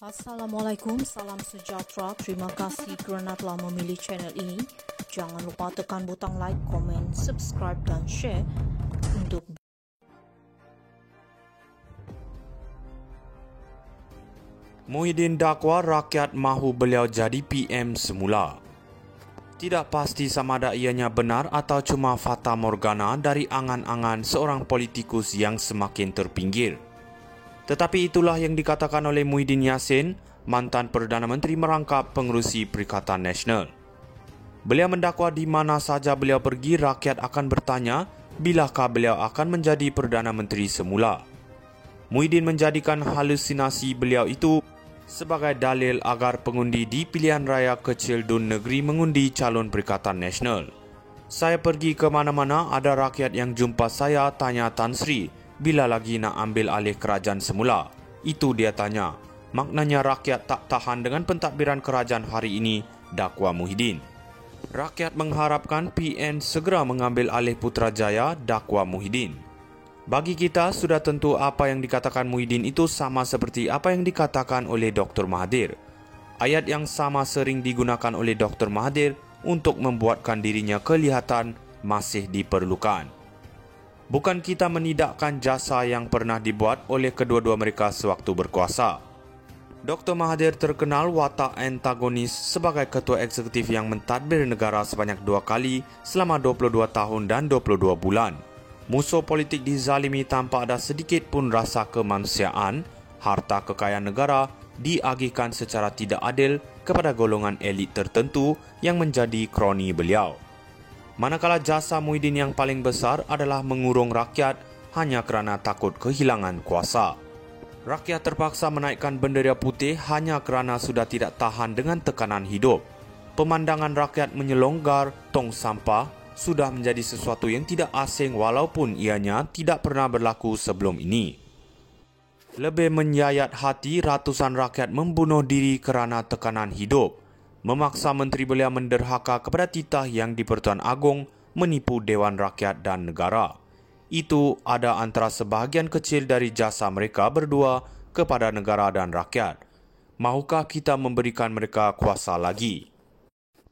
Assalamualaikum, salam sejahtera. Terima kasih kerana telah memilih channel ini. Jangan lupa tekan butang like, komen, subscribe dan share untuk Muhyiddin dakwa rakyat mahu beliau jadi PM semula. Tidak pasti sama ada ianya benar atau cuma fata morgana dari angan-angan seorang politikus yang semakin terpinggir. Tetapi itulah yang dikatakan oleh Muhyiddin Yassin, mantan Perdana Menteri merangkap pengerusi Perikatan Nasional. Beliau mendakwa di mana saja beliau pergi, rakyat akan bertanya bilakah beliau akan menjadi Perdana Menteri semula. Muhyiddin menjadikan halusinasi beliau itu sebagai dalil agar pengundi di pilihan raya kecil Dun Negeri mengundi calon Perikatan Nasional. Saya pergi ke mana-mana, ada rakyat yang jumpa saya tanya Tan Sri, bila lagi nak ambil alih kerajaan semula? Itu dia tanya. Maknanya rakyat tak tahan dengan pentadbiran kerajaan hari ini, dakwa Muhyiddin. Rakyat mengharapkan PN segera mengambil alih Putrajaya, dakwa Muhyiddin. Bagi kita, sudah tentu apa yang dikatakan Muhyiddin itu sama seperti apa yang dikatakan oleh Dr. Mahathir. Ayat yang sama sering digunakan oleh Dr. Mahathir untuk membuatkan dirinya kelihatan masih diperlukan. Bukan kita menidakkan jasa yang pernah dibuat oleh kedua-dua mereka sewaktu berkuasa. Dr. Mahathir terkenal watak antagonis sebagai ketua eksekutif yang mentadbir negara sebanyak 2 kali selama 22 tahun dan 22 bulan. Musuh politik dizalimi tanpa ada sedikit pun rasa kemanusiaan. Harta kekayaan negara diagihkan secara tidak adil kepada golongan elit tertentu yang menjadi kroni beliau. Manakala jasa Muhyiddin yang paling besar adalah mengurung rakyat hanya kerana takut kehilangan kuasa. Rakyat terpaksa menaikkan bendera putih hanya kerana sudah tidak tahan dengan tekanan hidup. Pemandangan rakyat menyelonggar tong sampah sudah menjadi sesuatu yang tidak asing walaupun ianya tidak pernah berlaku sebelum ini. Lebih menyayat hati, ratusan rakyat membunuh diri kerana tekanan hidup. Memaksa menteri belia menderhaka kepada titah yang di-Pertuan Agong menipu Dewan Rakyat dan negara. Itu ada antara sebahagian kecil dari jasa mereka berdua kepada negara dan rakyat. Mahukah kita memberikan mereka kuasa lagi?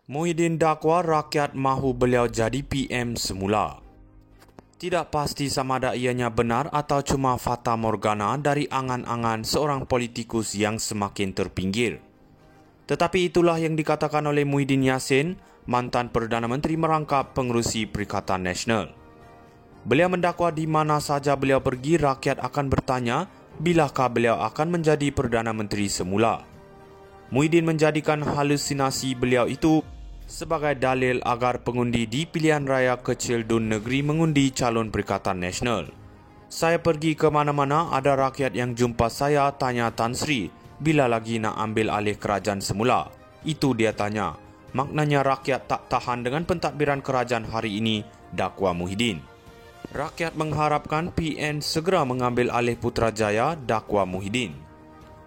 Muhyiddin dakwa rakyat mahu beliau jadi PM semula. Tidak pasti sama ada ianya benar atau cuma fata morgana dari angan-angan seorang politikus yang semakin terpinggir. Tetapi itulah yang dikatakan oleh Muhyiddin Yassin, mantan Perdana Menteri merangkap pengerusi Perikatan Nasional. Beliau mendakwa di mana saja beliau pergi, rakyat akan bertanya bilakah beliau akan menjadi Perdana Menteri semula. Muhyiddin menjadikan halusinasi beliau itu sebagai dalil agar pengundi di pilihan raya kecil Dun Negeri mengundi calon Perikatan Nasional. Saya pergi ke mana-mana, ada rakyat yang jumpa saya tanya Tan Sri, bila lagi nak ambil alih kerajaan semula? Itu dia tanya. Maknanya rakyat tak tahan dengan pentadbiran kerajaan hari ini, dakwa Muhyiddin. Rakyat mengharapkan PN segera mengambil alih Putrajaya, dakwa Muhyiddin.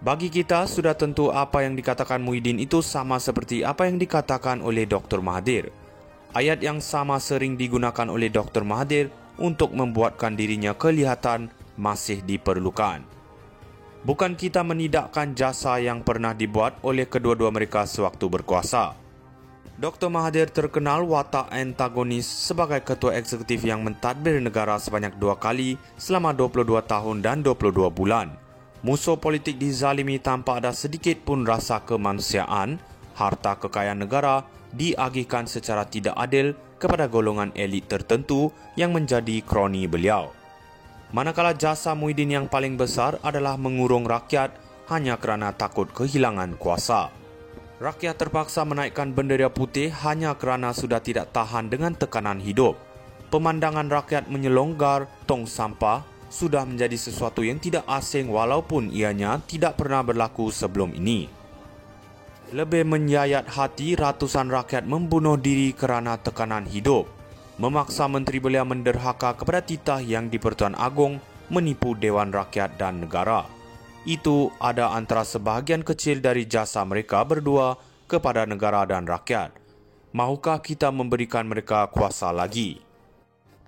Bagi kita, sudah tentu apa yang dikatakan Muhyiddin itu sama seperti apa yang dikatakan oleh Dr. Mahathir. Ayat yang sama sering digunakan oleh Dr. Mahathir untuk membuatkan dirinya kelihatan masih diperlukan. Bukan kita menidakkan jasa yang pernah dibuat oleh kedua-dua mereka sewaktu berkuasa. Dr. Mahathir terkenal watak antagonis sebagai ketua eksekutif yang mentadbir negara sebanyak 2 kali selama 22 tahun dan 22 bulan. Musuh politik dizalimi tanpa ada sedikit pun rasa kemanusiaan. Harta kekayaan negara diagihkan secara tidak adil kepada golongan elit tertentu yang menjadi kroni beliau. Manakala jasa Muhyiddin yang paling besar adalah mengurung rakyat hanya kerana takut kehilangan kuasa. Rakyat terpaksa menaikkan bendera putih hanya kerana sudah tidak tahan dengan tekanan hidup. Pemandangan rakyat menyelonggar tong sampah sudah menjadi sesuatu yang tidak asing walaupun ianya tidak pernah berlaku sebelum ini. Lebih menyayat hati, ratusan rakyat membunuh diri kerana tekanan hidup. Memaksa menteri belia menderhaka kepada titah yang di-Pertuan Agong menipu Dewan Rakyat dan negara. Itu ada antara sebahagian kecil dari jasa mereka berdua kepada negara dan rakyat. Mahukah kita memberikan mereka kuasa lagi?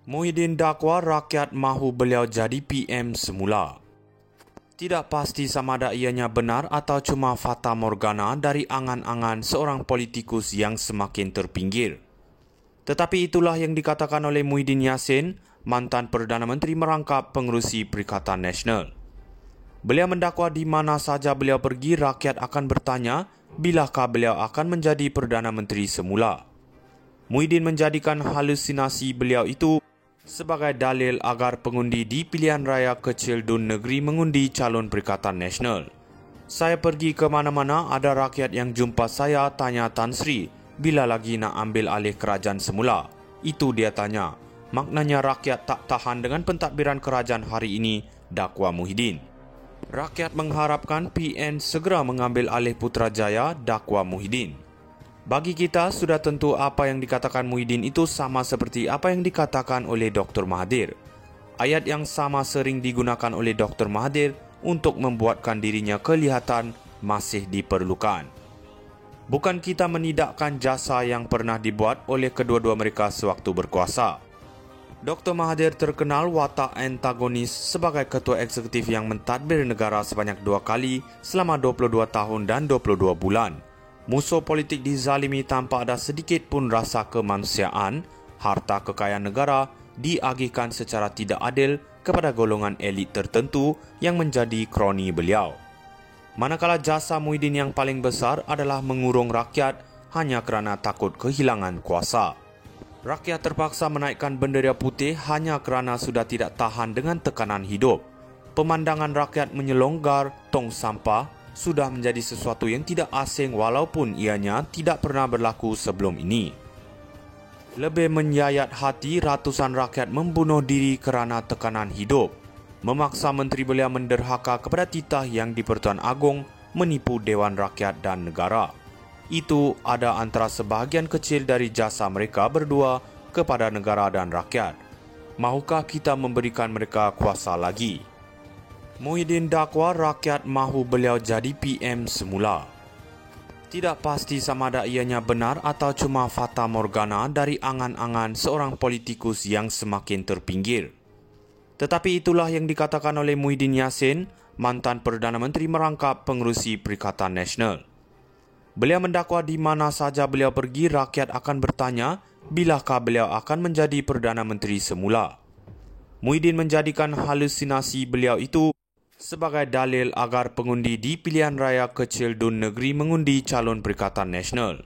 Muhyiddin dakwa rakyat mahu beliau jadi PM semula. Tidak pasti sama ada ianya benar atau cuma fata morgana dari angan-angan seorang politikus yang semakin terpinggir. Tetapi itulah yang dikatakan oleh Muhyiddin Yassin, mantan Perdana Menteri merangkap pengerusi Perikatan Nasional. Beliau mendakwa di mana saja beliau pergi, rakyat akan bertanya bilakah beliau akan menjadi Perdana Menteri semula. Muhyiddin menjadikan halusinasi beliau itu sebagai dalil agar pengundi di pilihan raya kecil Dun Negeri mengundi calon Perikatan Nasional. Saya pergi ke mana-mana, ada rakyat yang jumpa saya tanya Tan Sri, bila lagi nak ambil alih kerajaan semula? Itu dia tanya. Maknanya rakyat tak tahan dengan pentadbiran kerajaan hari ini, dakwa Muhyiddin. Rakyat mengharapkan PN segera mengambil alih Putrajaya, dakwa Muhyiddin. Bagi kita, sudah tentu apa yang dikatakan Muhyiddin itu sama seperti apa yang dikatakan oleh Dr. Mahathir. Ayat yang sama sering digunakan oleh Dr. Mahathir untuk membuatkan dirinya kelihatan masih diperlukan. Bukan kita menidakkan jasa yang pernah dibuat oleh kedua-dua mereka sewaktu berkuasa. Dr. Mahathir terkenal watak antagonis sebagai ketua eksekutif yang mentadbir negara sebanyak 2 kali selama 22 tahun dan 22 bulan. Musuh politik dizalimi tanpa ada sedikit pun rasa kemanusiaan, harta kekayaan negara diagihkan secara tidak adil kepada golongan elit tertentu yang menjadi kroni beliau. Manakala jasa Muhyiddin yang paling besar adalah mengurung rakyat hanya kerana takut kehilangan kuasa. Rakyat terpaksa menaikkan bendera putih hanya kerana sudah tidak tahan dengan tekanan hidup. Pemandangan rakyat menyelonggar tong sampah sudah menjadi sesuatu yang tidak asing walaupun ianya tidak pernah berlaku sebelum ini. Lebih menyayat hati, ratusan rakyat membunuh diri kerana tekanan hidup, memaksa menteri belia menderhaka kepada titah yang di-Pertuan Agong menipu Dewan Rakyat dan negara. Itu ada antara sebahagian kecil dari jasa mereka berdua kepada negara dan rakyat. Mahukah kita memberikan mereka kuasa lagi? Muhyiddin dakwa rakyat mahu beliau jadi PM semula. Tidak pasti sama ada ianya benar atau cuma fata morgana dari angan-angan seorang politikus yang semakin terpinggir. Tetapi itulah yang dikatakan oleh Muhyiddin Yassin, mantan Perdana Menteri merangkap pengerusi Perikatan Nasional. Beliau mendakwa di mana saja beliau pergi, rakyat akan bertanya bilakah beliau akan menjadi Perdana Menteri semula. Muhyiddin menjadikan halusinasi beliau itu sebagai dalil agar pengundi di pilihan raya kecil Dun Negeri mengundi calon Perikatan Nasional.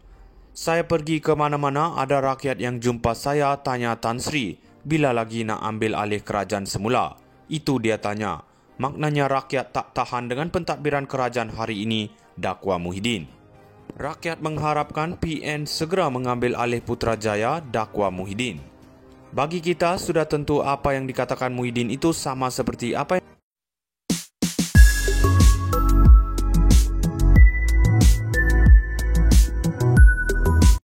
Saya pergi ke mana-mana, ada rakyat yang jumpa saya tanya Tan Sri, bila lagi nak ambil alih kerajaan semula? Itu dia tanya. Maknanya rakyat tak tahan dengan pentadbiran kerajaan hari ini, dakwa Muhyiddin. Rakyat mengharapkan PN segera mengambil alih Putrajaya, dakwa Muhyiddin. Bagi kita, sudah tentu apa yang dikatakan Muhyiddin itu sama seperti apa